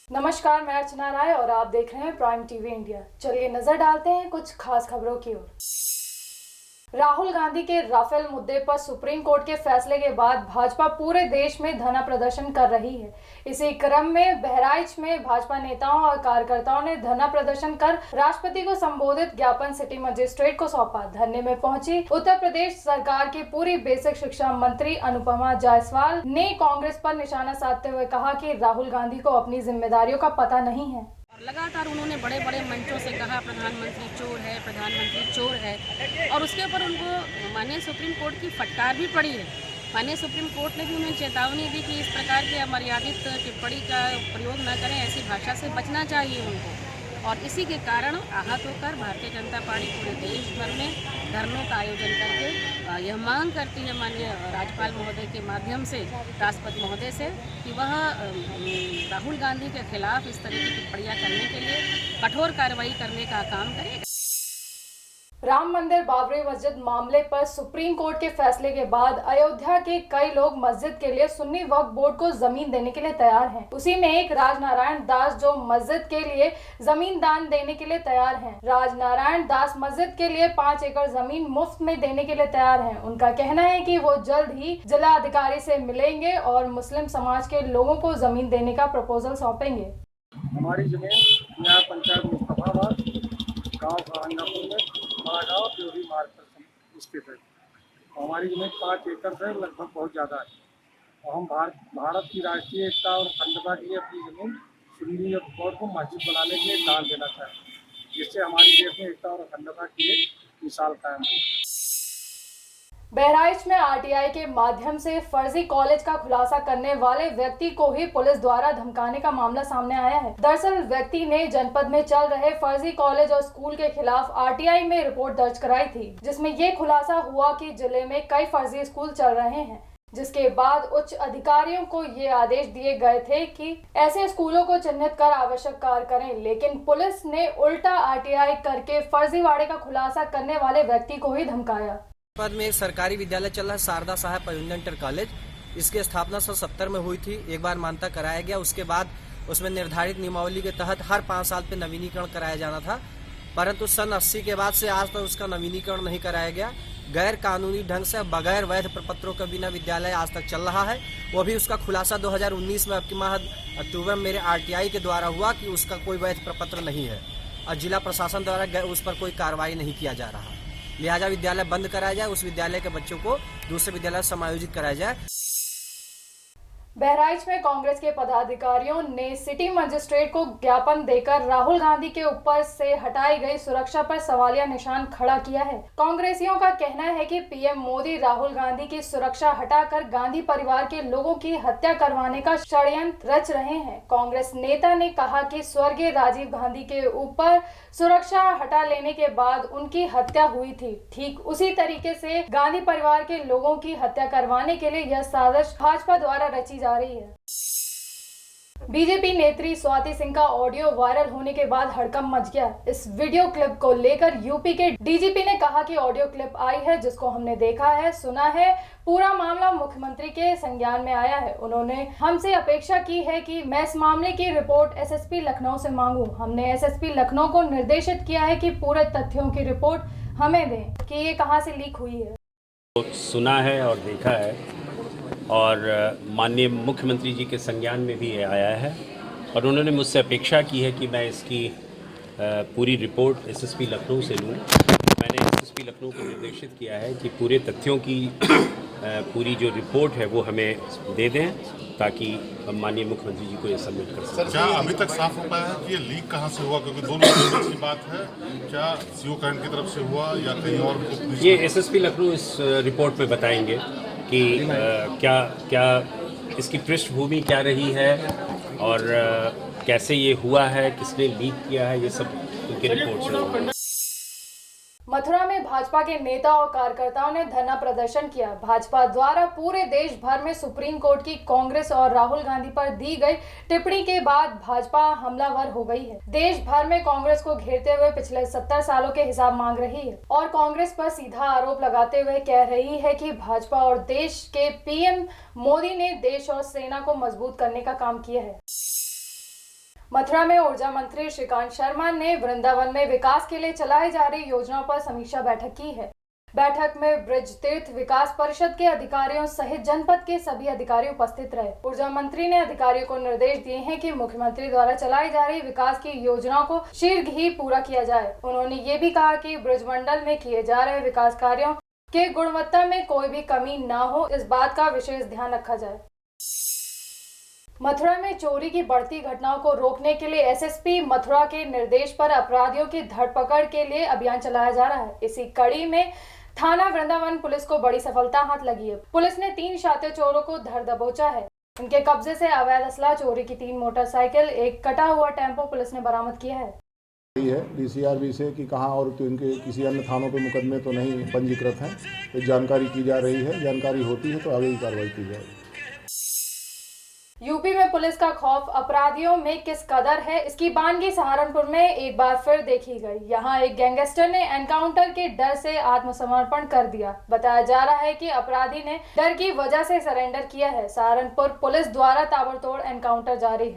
नमस्कार, मैं अर्चना राय और आप देख रहे हैं प्राइम टीवी इंडिया। चलिए नजर डालते हैं कुछ खास खबरों की ओर। राहुल गांधी के राफेल मुद्दे पर सुप्रीम कोर्ट के फैसले के बाद भाजपा पूरे देश में धरना प्रदर्शन कर रही है। इसी क्रम में बहराइच में भाजपा नेताओं और कार्यकर्ताओं ने धरना प्रदर्शन कर राष्ट्रपति को संबोधित ज्ञापन सिटी मजिस्ट्रेट को सौंपा। धरने में पहुंची उत्तर प्रदेश सरकार की पूरी बेसिक शिक्षा मंत्री अनुपमा जायसवाल ने कांग्रेस पर निशाना साधते हुए कहा कि राहुल गांधी को अपनी जिम्मेदारियों का पता नहीं है। लगातार उन्होंने बड़े बड़े मंचों से कहा प्रधानमंत्री चोर है, प्रधानमंत्री चोर है, और उसके ऊपर उनको माननीय सुप्रीम कोर्ट की फटकार भी पड़ी है। माननीय सुप्रीम कोर्ट ने भी उन्हें चेतावनी दी कि इस प्रकार की अमर्यादित टिप्पणी का प्रयोग न करें, ऐसी भाषा से बचना चाहिए उनको। और इसी के कारण आहत होकर भारतीय जनता पार्टी पूरे देश भर में धरनों का आयोजन करके यह मांग करती है माननीय राज्यपाल महोदय के माध्यम से, राष्ट्रपति महोदय से, कि वह राहुल गांधी के खिलाफ इस तरह की टिप्पणियां करने के लिए कठोर कार्रवाई करने का काम करेगा। राम मंदिर बाबरी मस्जिद मामले पर सुप्रीम कोर्ट के फैसले के बाद अयोध्या के कई लोग मस्जिद के लिए सुन्नी वक्फ बोर्ड को जमीन देने के लिए तैयार हैं। उसी में एक राजनारायण दास जो मस्जिद के लिए जमीन दान देने के लिए तैयार हैं। राजनारायण दास मस्जिद के लिए 5 एकड़ जमीन मुफ्त में देने के लिए तैयार हैं। उनका कहना है कि वो जल्द ही जिला अधिकारी से मिलेंगे और मुस्लिम समाज के लोगों को जमीन देने का प्रपोजल सौंपेंगे। हमारी जमीन यहाँ पंचायत मुस्तफाबाद गाँव भांगापुर में बड़ा गाँव देवरी मार्ग पर स्थित है। हमारी जमीन 5 एकड़ से लगभग बहुत ज़्यादा है और हम भारत की राष्ट्रीय एकता और अखंडता के लिए अपनी जमीन सुन्नी वक्फ बोर्ड को मस्जिद बनाने के लिए दान देना चाहते हैं, जिससे हमारे देश में एकता और अखंडता की एक मिसाल कायम हो। बहराइच में आरटीआई के माध्यम से फर्जी कॉलेज का खुलासा करने वाले व्यक्ति को ही पुलिस द्वारा धमकाने का मामला सामने आया है। दरअसल व्यक्ति ने जनपद में चल रहे फर्जी कॉलेज और स्कूल के खिलाफ आरटीआई में रिपोर्ट दर्ज कराई थी, जिसमें ये खुलासा हुआ कि जिले में कई फर्जी स्कूल चल रहे हैं। जिसके बाद उच्च अधिकारियों को ये आदेश दिए गए थे कि ऐसे स्कूलों को चिन्हित कर आवश्यक कार्य करें, लेकिन पुलिस ने उल्टा आरटीआई करके फर्जीवाड़े का खुलासा करने वाले व्यक्ति को ही धमकाया। पद में एक सरकारी विद्यालय चल रहा है, शारदा साहब पयुंदन इंटर कॉलेज। इसकी स्थापना 1970 में हुई थी। एक बार मान्यता कराया गया, उसके बाद उसमें निर्धारित नियमावली के तहत हर 5 साल पे नवीनीकरण कराया जाना था, परंतु सन 80 के बाद से आज तक उसका नवीनीकरण नहीं कराया गया। गैर कानूनी ढंग से बगैर वैध प्रपत्रों के बिना विद्यालय आज तक चल रहा है। वो भी उसका खुलासा 2019 में आपकी माह अक्टूबर में मेरे आरटीआई के द्वारा हुआ कि उसका कोई वैध प्रपत्र नहीं है और जिला प्रशासन द्वारा उस पर कोई कार्रवाई नहीं किया जा रहा। लिहाजा विद्यालय बंद कराया जाए, उस विद्यालय के बच्चों को दूसरे विद्यालय समायोजित कराया जाए। बहराइच में कांग्रेस के पदाधिकारियों ने सिटी मजिस्ट्रेट को ज्ञापन देकर राहुल गांधी के ऊपर से हटाई गई सुरक्षा पर सवालिया निशान खड़ा किया है। कांग्रेसियों का कहना है कि पीएम मोदी राहुल गांधी की सुरक्षा हटाकर गांधी परिवार के लोगों की हत्या करवाने का षड्यंत्र रच रहे हैं। कांग्रेस नेता ने कहा कि स्वर्गीय राजीव गांधी के ऊपर सुरक्षा हटा लेने के बाद उनकी हत्या हुई थी, ठीक उसी तरीके से गांधी परिवार के लोगों की हत्या करवाने के लिए यह साजिश भाजपा द्वारा रची जा रही है। बीजेपी नेत्री स्वाति सिंह का ऑडियो वायरल होने के बाद हड़कंप मच गया। इस वीडियो क्लिप को लेकर यूपी के डीजीपी ने कहा कि ऑडियो क्लिप आई है जिसको हमने देखा है, सुना है, पूरा मामला मुख्यमंत्री के संज्ञान में आया है। उन्होंने हमसे अपेक्षा की है कि मैं इस मामले की रिपोर्ट एसएसपी लखनऊ से मांगूं। हमने एसएसपी लखनऊ को निर्देशित किया है कि पूरे तथ्यों की रिपोर्ट हमें दें कि ये कहां से लीक हुई है। तो सुना है और देखा है और माननीय मुख्यमंत्री जी के संज्ञान में भी ये आया है और उन्होंने मुझसे अपेक्षा की है कि मैं इसकी पूरी रिपोर्ट एसएसपी लखनऊ से लूँ। मैंने एसएसपी लखनऊ को निर्देशित किया है कि पूरे तथ्यों की पूरी जो रिपोर्ट है वो हमें दे दें ताकि हम माननीय मुख्यमंत्री जी को ये सबमिट कर सकें। क्या अभी तक साफ हो पाया है कि ये लीक कहाँ से हुआ? क्योंकि दोनों के बीच की बात है, क्या सीओ कैंट की तरफ से हुआ या कहीं और? ये एसएसपी लखनऊ इस रिपोर्ट में बताएंगे कि क्या इसकी पृष्ठभूमि क्या रही है और कैसे ये हुआ है, किसने लीक किया है, ये सब उनकी रिपोर्ट से होगा। मथुरा में भाजपा के नेता और कार्यकर्ताओं ने धरना प्रदर्शन किया। भाजपा द्वारा पूरे देश भर में सुप्रीम कोर्ट की कांग्रेस और राहुल गांधी पर दी गई टिप्पणी के बाद भाजपा हमलावर हो गई है। देश भर में कांग्रेस को घेरते हुए पिछले 70 सालों के हिसाब मांग रही है और कांग्रेस पर सीधा आरोप लगाते हुए कह रही है कि भाजपा और देश के पीएम मोदी ने देश और सेना को मजबूत करने का काम किया है। मथुरा में ऊर्जा मंत्री श्रीकांत शर्मा ने वृंदावन में विकास के लिए चलाई जा रही योजनाओं पर समीक्षा बैठक की है। बैठक में ब्रज तीर्थ विकास परिषद के अधिकारियों सहित जनपद के सभी अधिकारी उपस्थित रहे। ऊर्जा मंत्री ने अधिकारियों को निर्देश दिए हैं कि मुख्यमंत्री द्वारा चलाई जा रही विकास की योजनाओं को शीघ्र ही पूरा किया जाए। उन्होंने ये भी कहा कि ब्रज मंडल में किए जा रहे विकास कार्यों के गुणवत्ता में कोई भी कमी न हो, इस बात का विशेष ध्यान रखा जाए। मथुरा में चोरी की बढ़ती घटनाओं को रोकने के लिए एसएसपी मथुरा के निर्देश पर अपराधियों की धरपकड़ के लिए अभियान चलाया जा रहा है। इसी कड़ी में थाना वृंदावन पुलिस को बड़ी सफलता हाथ लगी है। पुलिस ने 3 शातिर चोरों को धर दबोचा है। इनके कब्जे से अवैध असला, चोरी की 3 मोटरसाइकिल, एक कटा हुआ टेम्पो पुलिस ने बरामद किया है। डीसीआरबी से कि कहाँ और तो इनके किसी अन्य थानों पे मुकदमे तो नहीं पंजीकृत हैं, तो जानकारी की जा रही है। जानकारी होती है तो आगे की कार्रवाई की जाएगी। यूपी में पुलिस का खौफ अपराधियों में किस कदर है, इसकी बानगी सहारनपुर में एक बार फिर देखी गई। यहां एक गैंगस्टर ने एनकाउंटर के डर से आत्मसमर्पण कर दिया। बताया जा रहा है कि अपराधी ने डर की वजह से सरेंडर किया है। सहारनपुर पुलिस द्वारा ताबड़तोड़ एनकाउंटर जारी है।